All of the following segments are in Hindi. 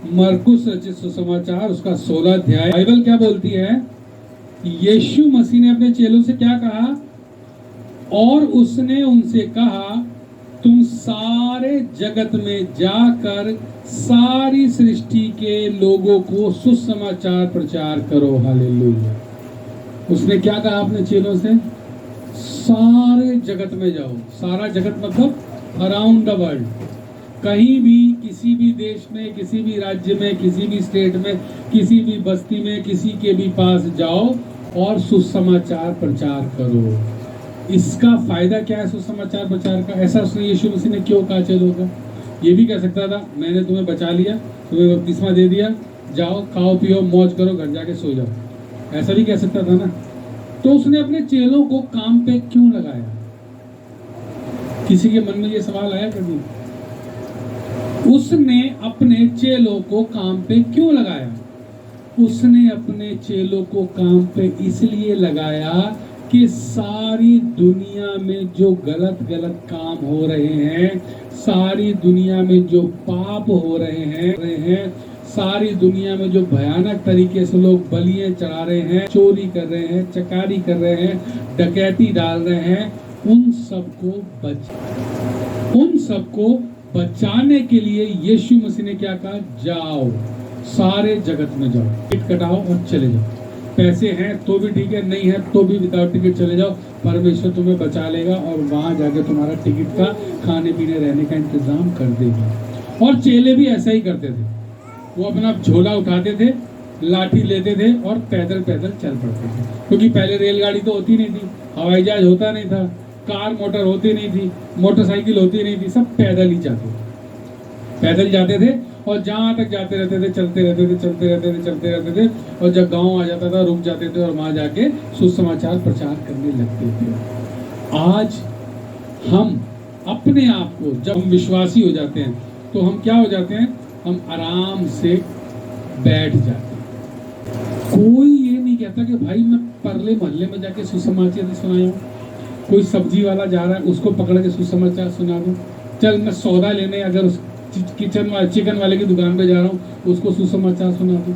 मरकुस रचित सुसमाचार उसका 16 अध्याय। बाइबल क्या बोलती है? यीशु मसीह ने अपने चेलों से क्या कहा? और उसने उनसे कहा, तुम सारे जगत में जाकर सारी सृष्टि के लोगों को सुसमाचार प्रचार करो। हालेलुया। उसने क्या कहा अपने चेलों से? सारे जगत में जाओ। सारा जगत मतलब अराउंड द वर्ल्ड। कहीं भी, किसी भी देश में, किसी भी राज्य में, किसी भी स्टेट में, किसी भी बस्ती में, किसी के भी पास जाओ और सुसमाचार प्रचार करो। इसका फायदा क्या है सुसमाचार प्रचार का? ऐसा उसने यीशु मसीह ने क्यों कहा चेलों को? ये भी कह सकता था, मैंने तुम्हें बचा लिया, तुम्हें बपतिस्मा दे दिया, जाओ खाओ पियो मौज करो, घर जाके सो जाओ। ऐसा भी कह सकता था ना। तो उसने अपने चेलों को काम पे क्यों लगाया? किसी के मन में ये सवाल आया कभी? उसने अपने चेलों को काम पे क्यों लगाया? उसने अपने चेलों को काम पे इसलिए लगाया कि सारी दुनिया में जो गलत गलत काम हो रहे हैं, सारी दुनिया में जो पाप हो रहे हैं, सारी दुनिया में जो भयानक तरीके से लोग बलियां चढ़ा रहे हैं, चोरी कर रहे हैं, चकारी कर रहे हैं, डकैती डाल रहे हैं, उन सबको बचाने के लिए यीशु मसीह ने क्या कहा? जाओ, सारे जगत में जाओ, टिकट कटाओ और चले जाओ। पैसे हैं तो भी ठीक है, नहीं है तो भी विदाउट टिकट चले जाओ। परमेश्वर तुम्हें बचा लेगा और वहां जाके तुम्हारा टिकट का, खाने पीने रहने का इंतजाम कर देगा। और चेले भी ऐसा ही करते थे। वो अपना झोला उठाते थे, लाठी लेते थे और पैदल पैदल चल पड़ते थे। क्योंकि पहले रेलगाड़ी तो होती नहीं थी, हवाई जहाज होता नहीं था, कार मोटर होती नहीं थी, मोटरसाइकिल होती नहीं थी, सब पैदल ही जाते थे। पैदल जाते थे और जहां तक जाते रहते थे, चलते रहते थे और जब गांव आ जाता था रुक जाते थे और वहां जाके सुसमाचार प्रचार करने लगते थे। आज हम अपने आप को, जब हम विश्वासी हो जाते हैं तो हम क्या हो जाते हैं? हम आराम से बैठ जाते हैं। कोई ये नहीं कहता कि भाई मैं परले मोहल्ले में जाके सुसमाचार सुनाऊं। कोई सब्जी वाला जा रहा है, उसको पकड़ के सुसमाचार सुना दूं। चल मैं सौदा लेने अगर उस चिकन वाले की दुकान पे जा रहा हूँ, उसको सुसमाचार सुना दूं,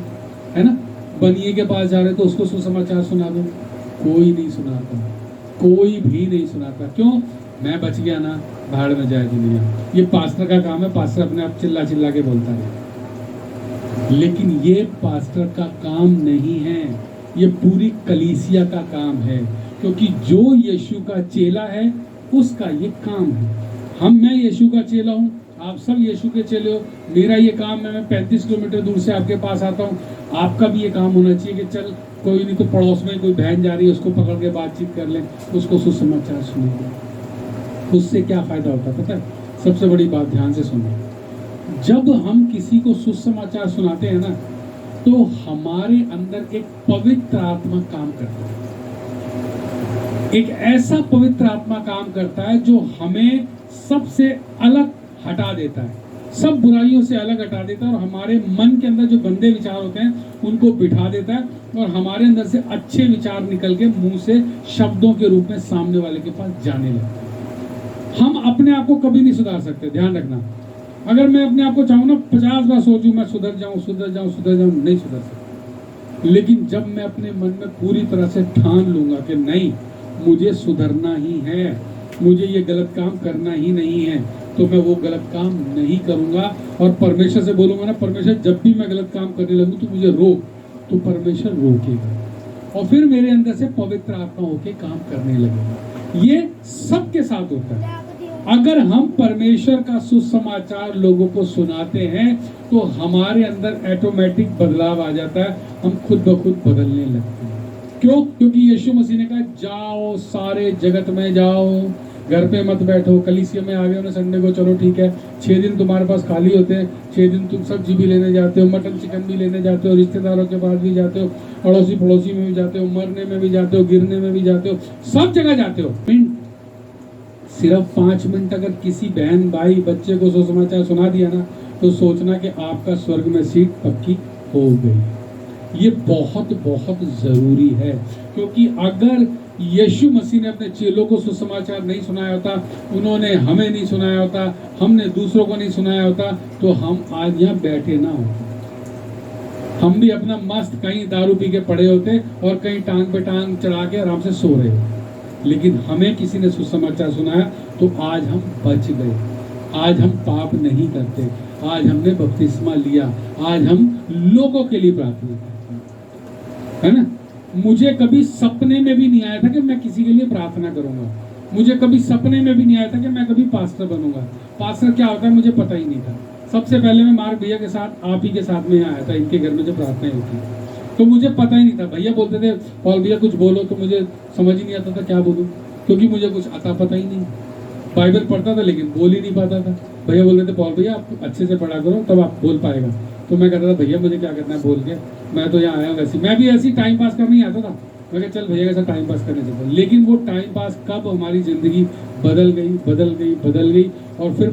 है ना? बनिए के पास जा रहे तो उसको सुसमाचार सुना दूं। कोई नहीं सुनाता, कोई भी नहीं सुनाता। क्यों? मैं बच गया ना, भाड़ में जाए दुनिया। ये पास्टर का काम है, पास्टर अपने आप चिल्ला चिल्ला के बोलता है। लेकिन ये पास्टर का काम नहीं है, ये पूरी कलीसिया का काम है। क्योंकि जो यीशु का चेला है उसका ये काम है। मैं यीशु का चेला हूँ, आप सब यीशु के चेले हो। मेरा ये काम है, मैं 35 किलोमीटर दूर से आपके पास आता हूँ। आपका भी ये काम होना चाहिए कि चल कोई नहीं तो पड़ोस में कोई बहन जा रही है, उसको पकड़ के बातचीत कर लें, उसको सुसमाचार सुनेंगे। उससे क्या फायदा होता है पता है? सबसे बड़ी बात ध्यान से सुनो। जब हम किसी को सुसमाचार सुनाते हैं ना, तो हमारे अंदर एक पवित्र आत्मा काम करता है। एक ऐसा पवित्र आत्मा काम करता है जो हमें सबसे अलग हटा देता है, सब बुराइयों से अलग हटा देता है और हमारे मन के अंदर जो गंदे विचार होते हैं उनको बिठा देता है और हमारे अंदर से अच्छे विचार निकल के मुंह से शब्दों के रूप में सामने वाले के पास जाने लगते हैं। हम अपने आप को कभी नहीं सुधार सकते, ध्यान रखना। अगर मैं अपने आप को चाहूँ ना 50 बार सोचूं मैं सुधर जाऊं, नहीं सुधर सकता। लेकिन जब मैं अपने मन में पूरी तरह से ठान लूंगा कि नहीं, मुझे सुधरना ही है, मुझे ये गलत काम करना ही नहीं है, तो मैं वो गलत काम नहीं करूंगा। और परमेश्वर से बोलूंगा ना, परमेश्वर जब भी मैं गलत काम करने लगूं तो मुझे रोक, तो परमेश्वर रोकेगा और फिर मेरे अंदर से पवित्र आत्मा होके काम करने लगेगा। ये सबके साथ होता है। अगर हम परमेश्वर का सुसमाचार लोगों को सुनाते हैं तो हमारे अंदर ऑटोमेटिक बदलाव आ जाता है, हम खुद ब खुद बदलने लगते हैं। क्यों? क्योंकि यीशु मसीह ने कहा जाओ, सारे जगत में जाओ, घर पे मत बैठो। कलीसिया में आ गए हो ना संडे को, चलो ठीक है, 6 दिन तुम्हारे पास खाली होते हैं, 6 दिन तुम सब्जी भी लेने जाते हो, मटन चिकन भी लेने जाते हो, रिश्तेदारों के पास भी जाते हो, अड़ोसी पड़ोसी में भी जाते हो, मरने में भी जाते हो, गिरने में भी जाते हो, सब जगह जाते हो। सिर्फ 5 मिनट अगर किसी बहन भाई बच्चे को सुसमाचार सुना दिया ना, तो सोचना कि आपका स्वर्ग में सीट पक्की हो गई। ये बहुत बहुत जरूरी है। क्योंकि अगर यीशु मसीह ने अपने चेलों को सुसमाचार नहीं सुनाया होता, उन्होंने हमें नहीं सुनाया होता, हमने दूसरों को नहीं सुनाया होता, तो हम आज यहाँ बैठे ना होते। हम भी अपना मस्त कहीं दारू पी के पड़े होते और कहीं टांग पे टांग चढ़ा के आराम से सो रहे हो, लेकिन हमें किसी ने सुसमाचार सुनाया तो आज हम बच गए, आज हम पाप नहीं करते, आज हमने बपतिस्मा लिया, आज हम लोगों के लिए प्रार्थना करते हैं, है ना। मुझे कभी सपने में भी नहीं आया था कि मैं किसी के लिए प्रार्थना करूंगा, मुझे कभी सपने में भी नहीं आया था कि मैं कभी पास्टर बनूंगा। पास्टर क्या होता है मुझे पता ही नहीं था। सबसे पहले मैं मार्क भैया के साथ, आप ही के साथ में आया था, इनके घर में जो प्रार्थनाएं होती तो मुझे पता ही नहीं था। भैया बोलते थे पॉल भैया कुछ बोलो, तो मुझे समझ ही नहीं आता था क्या बोलूं, क्योंकि मुझे कुछ आता पता ही नहीं। बाइबल पढ़ता था लेकिन बोल ही नहीं पाता था। भैया बोलते थे पॉल भैया आप अच्छे से पढ़ा करो तब आप बोल पाएगा। तो मैं कहता था भैया मुझे क्या करना है बोल के, मैं तो यहाँ आया हूँ वैसे, मैं भी ऐसी टाइम पास करने ही आता था। मैं कहा चल भैया के साथ टाइम पास करने चलता। लेकिन वो टाइम पास कब हमारी जिंदगी बदल गई, बदल गई, बदल गई, और फिर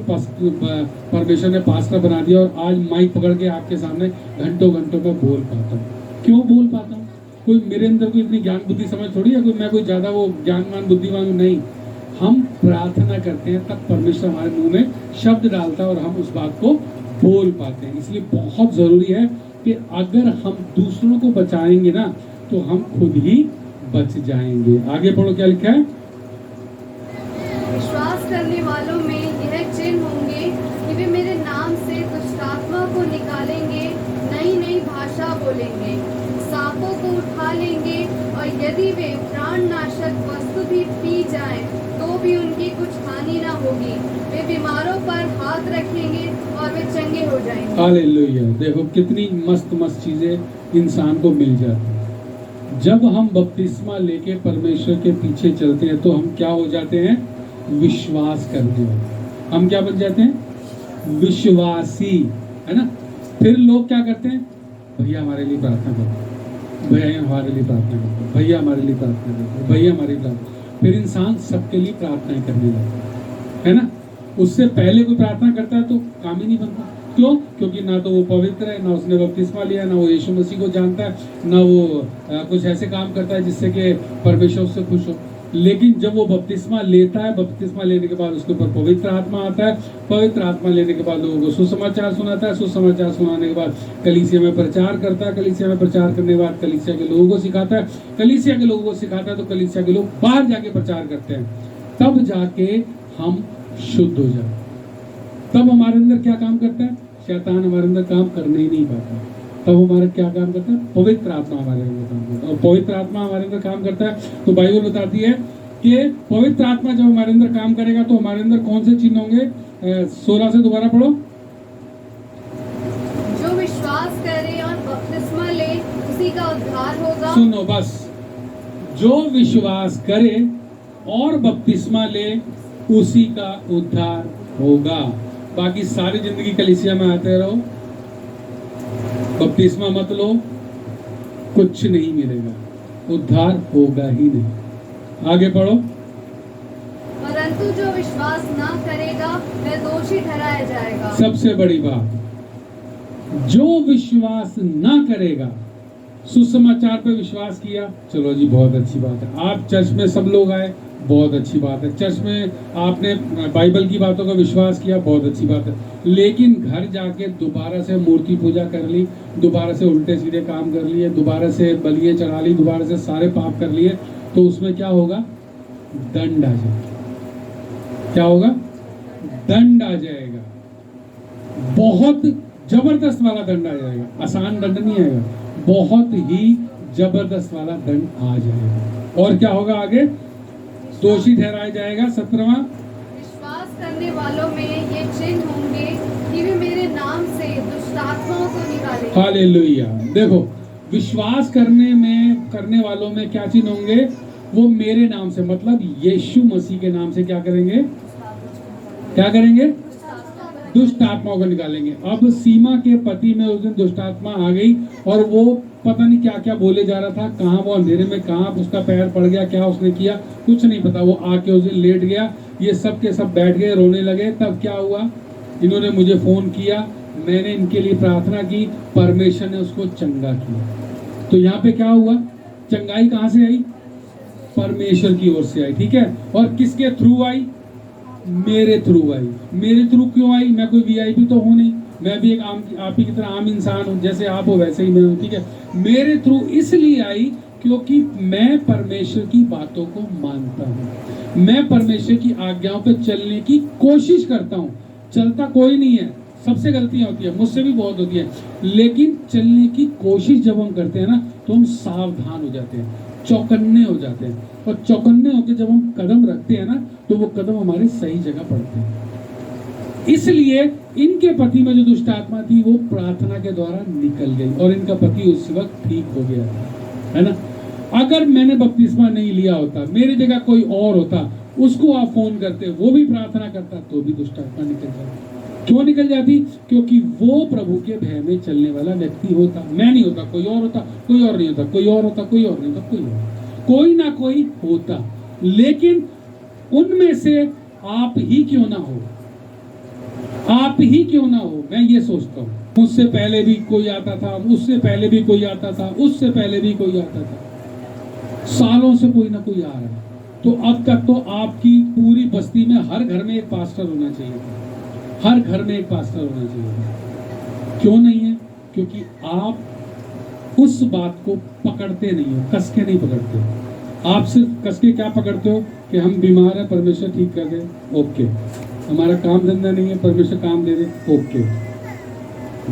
परमेश्वर ने पास्टर बना दिया और आज माइक पकड़ के आपके सामने घंटों घंटों में बोल पाता हूँ। क्यों बोल पाता हूँ? कोई मेरे अंदर कोई इतनी ज्ञान बुद्धि समझ थोड़ी है, कोई मैं कोई ज्यादा वो ज्ञानवान बुद्धिमान हूँ, नहीं। हम प्रार्थना करते हैं तब परमेश्वर हमारे मुंह में शब्द डालता है और हम उस बात को बोल पाते हैं। इसलिए बहुत जरूरी है कि अगर हम दूसरों को बचाएंगे ना तो हम खुद ही बच जाएंगे। आगे पढ़ो क्या लिखा है। विश्वास करने वालों में यह चिन्ह होंगे कि वे मेरे नाम से दुष्टात्मा को निकालेंगे, नई नई भाषा बोलेंगे, सांपों को उठा लेंगे, और यदि वे प्राणनाशक वस्तु भी पी जाएं तो भी उनकी कुछ हानि ना होगी। वे बीमारों पर हाथ रखेंगे और वे चंगे हो जाएंगे। हालेलुया। देखो कितनी मस्त मस्त चीजें इंसान को मिल जाती हैं। जब हम बपतिस्मा लेके परमेश्वर के पीछे चलते हैं तो हम क्या हो जाते हैं? विश्वास करने वाले। हम क्या बन जाते हैं? विश्वासी, है ना। फिर लोग क्या करते हैं? भैया हमारे लिए प्रार्थना करो, भैया हमारे लिए प्रार्थना करो, भैया हमारे लिए प्रार्थना करो, भैया हमारे लिए प्रार्थना। फिर इंसान सबके लिए प्रार्थनाएं करने लगता है ना। उससे पहले कोई प्रार्थना करता है तो काम ही नहीं बनता। क्यों? क्योंकि ना तो वो पवित्र है, ना उसने बपतिस्मा लिया, ना वो यीशु मसीह को जानता है, ना वो कुछ ऐसे काम करता है जिससे कि परमेश्वर उससे खुश हो। लेकिन जब वो बपतिस्मा लेता है, बपतिस्मा लेने के बाद उसके ऊपर पवित्र आत्मा आता है, पवित्र आत्मा लेने के बाद लोगों को सुसमाचार सुनाता है, सुसमाचार सुनाने के बाद कलीसिया में प्रचार करता है, कलीसिया में प्रचार करने के बाद कलीसिया के लोगों को सिखाता है, कलीसिया के लोगों को सिखाता है तो कलीसिया के लोग बाहर जाके प्रचार करते हैं। तब जाके हम शुद्ध हो जाते। तब हमारे अंदर क्या काम करता है? शैतान हमारे अंदर काम करने ही नहीं पाता। तब हमारा क्या काम करता है? पवित्र आत्मा हमारे अंदर काम करता है। और पवित्र आत्मा हमारे अंदर काम करता है तो बाइबल बताती है कि पवित्र आत्मा जब हमारे अंदर काम करेगा तो हमारे अंदर कौन से चिन्ह होंगे? 16 से दोबारा पढ़ो। जो विश्वास करे और बपतिस्मा ले उसी का उद्धार होगा। सुनो बस, जो विश्वास करे और बपतिस्मा ले उसी का उद्धार होगा। बाकी सारी जिंदगी कलीसिया में आते रहो, बपतिस्मा मत लो, कुछ नहीं मिलेगा, उद्धार होगा ही नहीं। आगे पढ़ो। परंतु जो विश्वास ना करेगा वह दोषी ठहराया जाएगा। सबसे बड़ी बात, जो विश्वास ना करेगा। सुसमाचार पे विश्वास किया, चलो जी बहुत अच्छी बात है। आप चर्च में सब लोग आए, बहुत अच्छी बात है। चर्च में आपने बाइबल की बातों का विश्वास किया, बहुत अच्छी बात है। लेकिन घर जाके दोबारा से मूर्ति पूजा कर ली, दोबारा से उल्टे सीधे काम कर लिए, दोबारा से बलियां चढ़ा ली, दोबारा से सारे पाप कर लिए, तो उसमें क्या होगा? दंड आ जाएगा। क्या होगा? दंड आ जाएगा। बहुत जबरदस्त वाला दंड आ जाएगा। आसान दंड नहीं आएगा, बहुत ही जबरदस्त वाला दंड आ जाएगा। और क्या होगा आगे? दोषी ठहराया जाएगा। 17वां, विश्वास करने वालों में ये चिन्ह होंगे कि वे मेरे नाम से दुष्टात्माओं को निकालेंगे। हालेलुया। देखो, विश्वास करने वालों में क्या चिन्ह होंगे? वो मेरे नाम से, मतलब यीशु मसीह के नाम से क्या करेंगे? क्या करेंगे? दुष्ट आत्माओं को निकालेंगे। अब सीमा के पति में उस दिन दुष्ट आत्मा आ गई और वो पता नहीं क्या क्या बोले जा रहा था, कहाँ वो अंधेरे में, कहाँ उसका पैर पड़ गया, क्या उसने किया कुछ नहीं पता। वो आके उस दिन लेट गया, ये सब के सब बैठ गए, रोने लगे। तब क्या हुआ? इन्होंने मुझे फोन किया, मैंने इनके लिए प्रार्थना की, परमेश्वर ने उसको चंगा किया। तो यहाँ पे क्या हुआ? चंगाई कहाँ से आई? परमेश्वर की ओर से आई। ठीक है। और किसके थ्रू आई? मेरे थ्रू आई। मेरे थ्रू क्यों आई? मैं कोई वीआईपी तो हूं नहीं, मैं भी एक आप ही की तरह आम इंसान हूँ, जैसे आप हो वैसे ही मैं हूँ, ठीक है। मेरे थ्रू इसलिए आई क्योंकि मैं परमेश्वर की बातों को मानता हूँ, मैं परमेश्वर की आज्ञाओं पर चलने की कोशिश करता हूँ। चलता कोई नहीं है, सबसे गलतियां होती है, मुझसे भी बहुत होती है, लेकिन चलने की कोशिश जब हम करते हैं ना तो हम सावधान हो जाते हैं, चौकन्ने हो जाते हैं, और चौकन्ने होकर जब हम कदम रखते हैं ना तो वो कदम हमारे सही जगह पड़ते हैं। इसलिए इनके पति में जो दुष्ट आत्मा थी वो प्रार्थना के द्वारा निकल गई और इनका पति उस वक्त ठीक हो गया था, है ना। अगर मैंने बपतिस्मा नहीं लिया होता, मेरी जगह कोई और होता, उसको आप फोन करते, वो भी प्रार्थना करता, तो भी दुष्ट आत्मा निकल जाती। क्यों निकल जाती? क्योंकि वो प्रभु के भय में चलने वाला व्यक्ति होता। मैं नहीं होता, कोई और होता, कोई और नहीं होता, कोई और होता, कोई और नहीं होता, कोई ना कोई होता। लेकिन उनमें से आप ही क्यों ना हो, आप ही क्यों ना हो, मैं ये सोचता हूँ। मुझसे पहले भी कोई आता था, उससे पहले भी कोई आता था, उससे पहले भी कोई आता था, सालों से कोई ना कोई आ रहा है। तो अब तक तो आपकी पूरी बस्ती में हर घर में एक पास्टर होना चाहिए था, हर घर में एक पास्टर होना चाहिए था। क्यों नहीं है? क्योंकि आप उस बात को पकड़ते नहीं हो, कस के नहीं पकड़ते हो। आप सिर्फ कस के क्या पकड़ते हो कि हम बीमार हैं, परमेश्वर ठीक कर दे, ओके। हमारा काम धंधा नहीं है, परमेश्वर काम दे दे, ओके।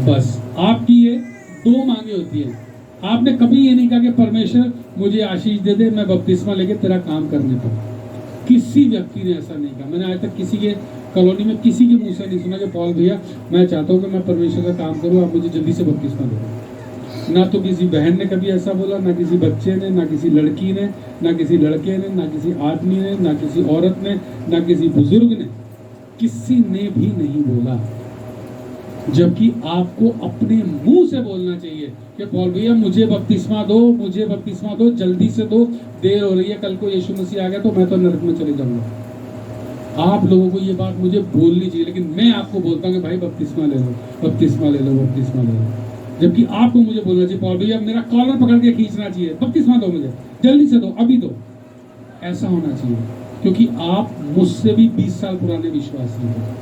बस आपकी ये दो मांगे होती है। आपने कभी ये नहीं कहा कि परमेश्वर मुझे आशीष दे दे, मैं बपतिस्मा लेके तेरा काम करने पाऊं। किसी व्यक्ति ने ऐसा नहीं कहा। मैंने आज तक किसी के कॉलोनी में किसी के मुंह से नहीं सुना कि पॉल भैया मैं चाहता हूँ कि मैं परमेश्वर का काम करूँ, आप मुझे जल्दी से बपतिस्मा दो। ना तो किसी बहन ने कभी ऐसा बोला, ना किसी बच्चे ने, ना किसी लड़की ने, ना किसी लड़के ने, ना किसी आदमी ने, ना किसी औरत ने, ना किसी बुजुर्ग ने, किसी ने भी नहीं बोला। जबकि आपको अपने मुंह से बोलना चाहिए कि पॉल भैया मुझे बपतिस्मा दो, मुझे बपतिस्मा दो, जल्दी से दो, देर हो रही है, कल को यीशु मसीह आ गया तो मैं तो नरक में चले जाऊंगा। आप लोगों को ये बात मुझे बोलनी चाहिए, लेकिन मैं आपको बोलता हूँ कि भाई बपतिस्मा ले लो, बपतिस्मा ले लो, बपतिस्मा ले लो। जबकि आपको मुझे बोलना चाहिए पॉल भैया मेरा कॉलर पकड़ के खींचना चाहिए, बपतिस्मा दो मुझे, जल्दी से दो, अभी दो। ऐसा होना चाहिए, क्योंकि आप मुझसे भी 20 साल पुराने विश्वासी हैं।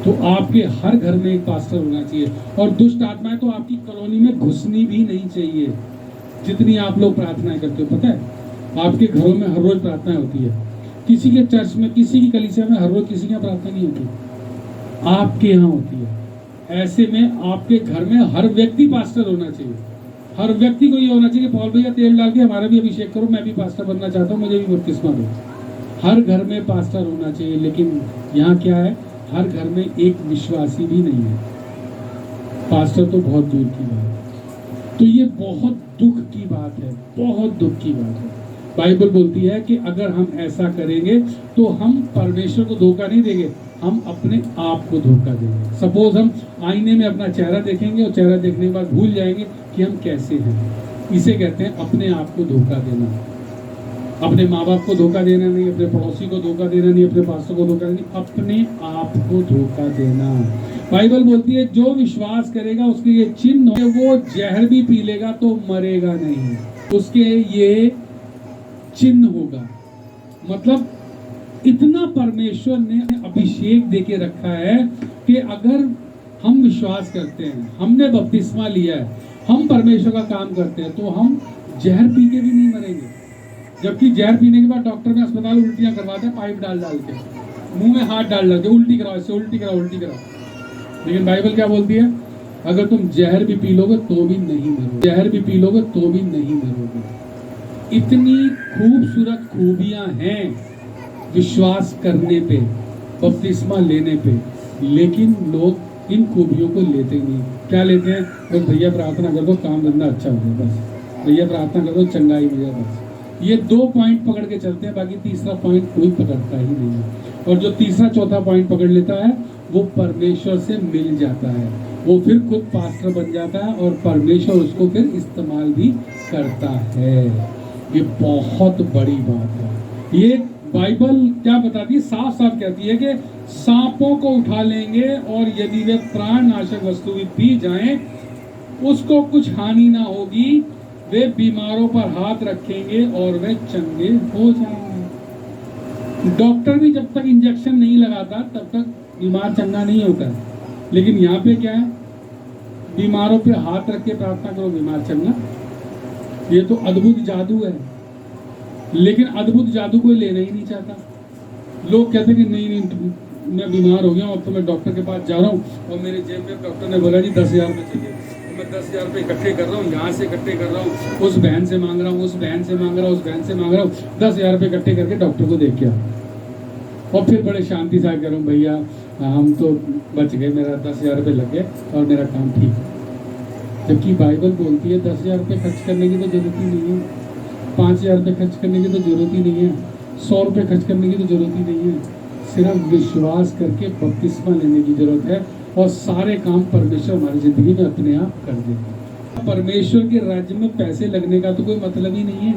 तो आपके हर घर में एक पास्टर होना चाहिए, और दुष्ट आत्माएं तो आपकी कॉलोनी में घुसनी भी नहीं चाहिए। जितनी आप लोग प्रार्थनाएं करते हो, पता है आपके घरों में हर रोज प्रार्थनाएं होती है, किसी के चर्च में, किसी की कलीसिया में हर रोज किसी की प्रार्थना नहीं होती, आपके यहाँ होती है। ऐसे में आपके घर में हर व्यक्ति पास्टर होना चाहिए। हर व्यक्ति को ये होना चाहिए कि पॉल भैया तेल डाल के हमारा भी अभिषेक करो, मैं भी पास्टर बनना चाहता हूँ, मुझे भी बपतिस्मा दो। हर घर में पास्टर होना चाहिए। लेकिन यहाँ क्या है, हर घर में एक विश्वासी भी नहीं है, पास्टर तो बहुत दूर की बात है। तो ये बहुत दुख की बात है, बहुत दुख की बात है। बाइबल बोलती है कि अगर हम ऐसा करेंगे तो हम परमेश्वर को धोखा नहीं देंगे, हम अपने आप को धोखा देंगे। सपोज हम आईने में अपना चेहरा देखेंगे और चेहरा देखने के बाद भूल जाएंगे कि हम कैसे हैं। इसे कहते हैं अपने आप को धोखा देना। अपने माँ बाप को धोखा देना नहीं, अपने पड़ोसी को धोखा देना नहीं, अपने पास्टर को धोखा देना नहीं, अपने आप को धोखा देना। बाइबल बोलती है जो विश्वास करेगा उसके ये चिन्ह है, वो जहर भी पी लेगा तो मरेगा नहीं, उसके ये चिन्ह होगा। मतलब इतना परमेश्वर ने अभिषेक देके रखा है कि अगर हम विश्वास करते हैं, हमने बपतिस्मा लिया है, हम परमेश्वर का काम करते हैं, तो हम जहर पी के भी नहीं मरेंगे। जबकि जहर पीने के बाद डॉक्टर में अस्पताल उल्टियां करवाते हैं, पाइप डाल डाल के, मुंह में हाथ डाल डाल के, उल्टी कराओ, इससे उल्टी कराओ, उल्टी कराओ। लेकिन बाइबल क्या बोलती है, अगर तुम जहर भी पी लोगे तो भी नहीं मरोगे, जहर भी पी लोगे तो भी नहीं मरोगे। इतनी खूबसूरत खूबियां हैं विश्वास करने पे, बपतिस्मा लेने पे, लेकिन लोग इन खूबियों को लेते नहीं। क्या लेते हैं? बस भैया प्रार्थना कर दो, काम धंधा अच्छा हो जाए, बस भैया प्रार्थना कर दो, चंगाई हो जाए, बस। ये 2 पॉइंट पकड़ के चलते हैं, बाकी तीसरा पॉइंट कोई पकड़ता ही नहीं है। और जो तीसरा चौथा पॉइंट पकड़ लेता है वो परमेश्वर से मिल जाता है, वो फिर खुद पास्टर बन जाता है और परमेश्वर उसको फिर इस्तेमाल भी करता है। ये बहुत बड़ी बात है। ये बाइबल क्या बताती है, साफ साफ कहती है कि सांपों को उठा लेंगे और यदि वे प्राण नाशक वस्तु भी पी जाएं उसको कुछ हानि ना होगी, वे बीमारों पर हाथ रखेंगे और वे चंगे हो जाएंगे। डॉक्टर भी जब तक इंजेक्शन नहीं लगाता तब तक बीमार चंगा नहीं होता है। लेकिन यहाँ पे क्या है, बीमारों पे हाथ रख के प्रार्थना करो, बीमार चलना। ये तो अद्भुत जादू है, लेकिन अद्भुत जादू कोई लेना ही नहीं चाहता। लोग कहते हैं कि नहीं मैं बीमार हो गया हूँ, अब तो मैं डॉक्टर के पास जा रहा हूँ और मेरे जेब में डॉक्टर ने बोला जी 10,000 रुपये चाहिए, तो मैं 10,000 रुपये इकट्ठे कर रहा हूँ, यहाँ से इकट्ठे कर रहा हूँ, उस बहन से मांग रहा हूँ, उस बहन से मांग रहा हूँ, उस बहन से मांग रहा हूँ, 10,000 रुपये इकट्ठे करके डॉक्टर को देख के आओ। और फिर बड़े शांति से करूँ भैया हम तो बच गए, मेरा 10,000 रुपये लग गए और मेरा काम ठीक है। जबकि बाइबल बोलती है 10,000 रुपये खर्च करने की तो जरूरत ही नहीं है, 5,000 रुपये खर्च करने की तो जरूरत ही नहीं है, 100 रुपये खर्च करने की तो जरूरत ही नहीं है। सिर्फ विश्वास करके बपतिस्मा लेने की जरूरत है और सारे काम परमेश्वर हमारी जिंदगी में अपने आप कर देगा। परमेश्वर के राज्य में पैसे लगने का तो कोई मतलब ही नहीं है।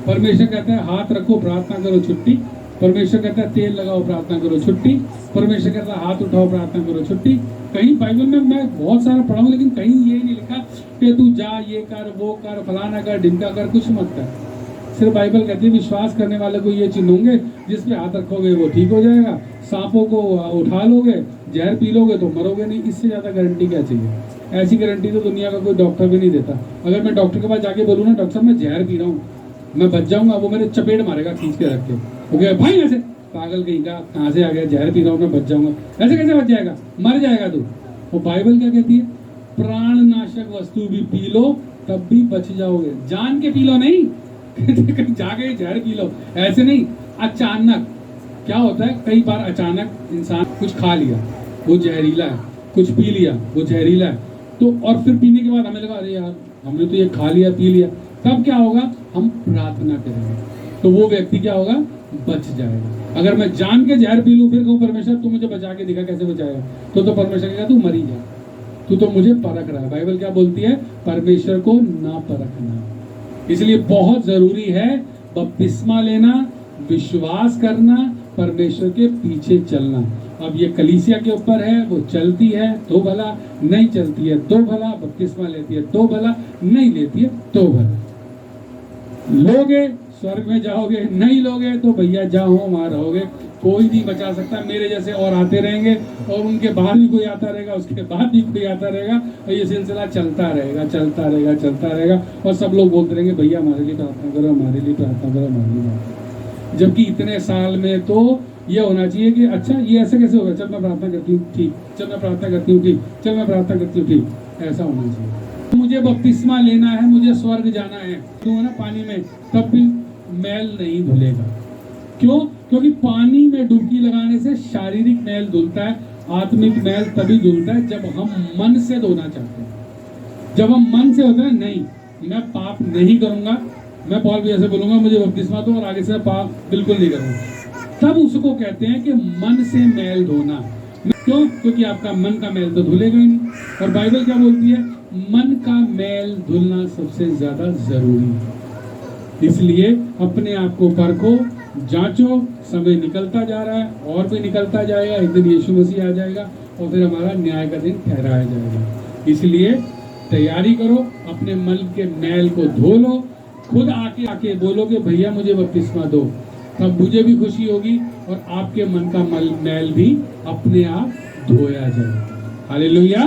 परमेश्वर कहता है हाथ रखो प्रार्थना करो छुट्टी, परमेश्वर कहता है तेल लगाओ प्रार्थना करो छुट्टी, परमेश्वर कहता है हाथ उठाओ प्रार्थना करो छुट्टी। कहीं बाइबल में मैं बहुत सारा पढ़ा हूँ, लेकिन कहीं ये नहीं लिखा कि तू जा ये कर वो कर फलाना कर ढिमका कर, कुछ मत कर। सिर्फ बाइबल कहती है विश्वास करने वाले को ये चिन्ह होंगे, जिस पे हाथ रखोगे वो ठीक हो जाएगा, सांपों को उठा लोगे, जहर पी लोगे तो मरोगे नहीं। इससे ज्यादा गारंटी क्या चाहिए? ऐसी गारंटी तो दुनिया का कोई डॉक्टर भी नहीं देता। अगर मैं डॉक्टर के पास जाके बोलूँ ना डॉक्टर साहब मैं जहर पी रहा हूँ, मैं बच जाऊंगा, वो मेरे चपेट मारेगा खींच के रख के, वो कहेगा भाई ऐसे पागल कहीं का कहाँ से आ गया, जहर पी रहा हूँ मैं बच जाऊंगा, ऐसे कैसे बच जाएगा, मर जाएगा तू। वो बाइबल क्या कहती है? प्राणनाशक वस्तु भी पी लो तब भी बच जाओगे, जान के पी लो नहीं कहीं जाके जहर पी लो, ऐसे नहीं। अचानक क्या होता है, कई बार अचानक इंसान कुछ खा लिया वो जहरीला है, कुछ पी लिया वो जहरीला है, तो और फिर पीने के बाद हमें लगा अरे यार हमने तो ये खा लिया पी लिया, तब क्या होगा? हम प्रार्थना करेंगे तो वो व्यक्ति क्या होगा? बच जाएगा। अगर मैं जान के जहर पी लूं फिर कहूं परमेश्वर तू मुझे बचा के दिखा कैसे बचाएगा, तो परमेश्वर कहेगा तू मरी जा, तू तो मुझे परख रहा है। बाइबल क्या बोलती है? परमेश्वर को ना परखना। इसलिए बहुत जरूरी है बपतिस्मा लेना, विश्वास करना, परमेश्वर के पीछे चलना। अब ये कलीसिया के ऊपर है, वो चलती है तो भला, नहीं चलती है तो भला, बपतिस्मा लेती है तो भला, नहीं लेती है तो भला। लोगे स्वर्ग में जाओगे, नहीं लोगे तो भैया जाओ वहां रहोगे, कोई नहीं बचा सकता। मेरे जैसे और आते रहेंगे और उनके बाद भी कोई आता रहेगा, उसके बाद भी कोई आता रहेगा, और ये सिलसिला चलता रहेगा चलता रहेगा चलता रहेगा। और सब लोग बोलते रहेंगे भैया हमारे लिए प्रार्थना करो, हमारे लिए प्रार्थना करो, हमारे लिए प्रार्थना करो। जबकि इतने साल में तो ये होना चाहिए कि अच्छा ये ऐसे कैसे होगा, चल मैं प्रार्थना करती हूँ ठीक, चल मैं प्रार्थना करती हूँ ठीक, चल मैं प्रार्थना करती हूँ ठीक, ऐसा होना चाहिए। मुझे बपतिस्मा लेना है, मुझे स्वर्ग जाना है, तो ना पानी में, तब भी मैल नहीं धुलेगा। क्यों? क्योंकि पानी में डुबकी लगाने से शारीरिक मैल धुलता है, आत्मिक मैल तभी धुलता है जब हम मन से धोना चाहते हैं। जब हम मन से होते हैं नहीं मैं पाप नहीं करूंगा, मैं पौल भी ऐसे बोलूंगा मुझे बपतिस्मा दो और आगे से पाप बिल्कुल नहीं करूंगा, तब उसको कहते हैं कि मन से मैल धोना। क्यों? क्योंकि आपका मन का मैल तो धुलेगा ही नहीं। और बाइबल क्या बोलती है? मन का मैल धुलना सबसे ज्यादा जरूरी है। इसलिए अपने आप को परखो, जांचो। समय निकलता जा रहा है और भी निकलता जाएगा, एक दिन यीशु मसीह आ जाएगा और फिर हमारा न्याय का दिन ठहराया जाएगा। इसलिए तैयारी करो, अपने मन के मैल को धो लो, खुद आके बोलोगे भैया मुझे बपतिस्मा दो, तब मुझे भी खुशी होगी और आपके मन का मैल भी अपने आप धोया जाएगा। हालेलुया।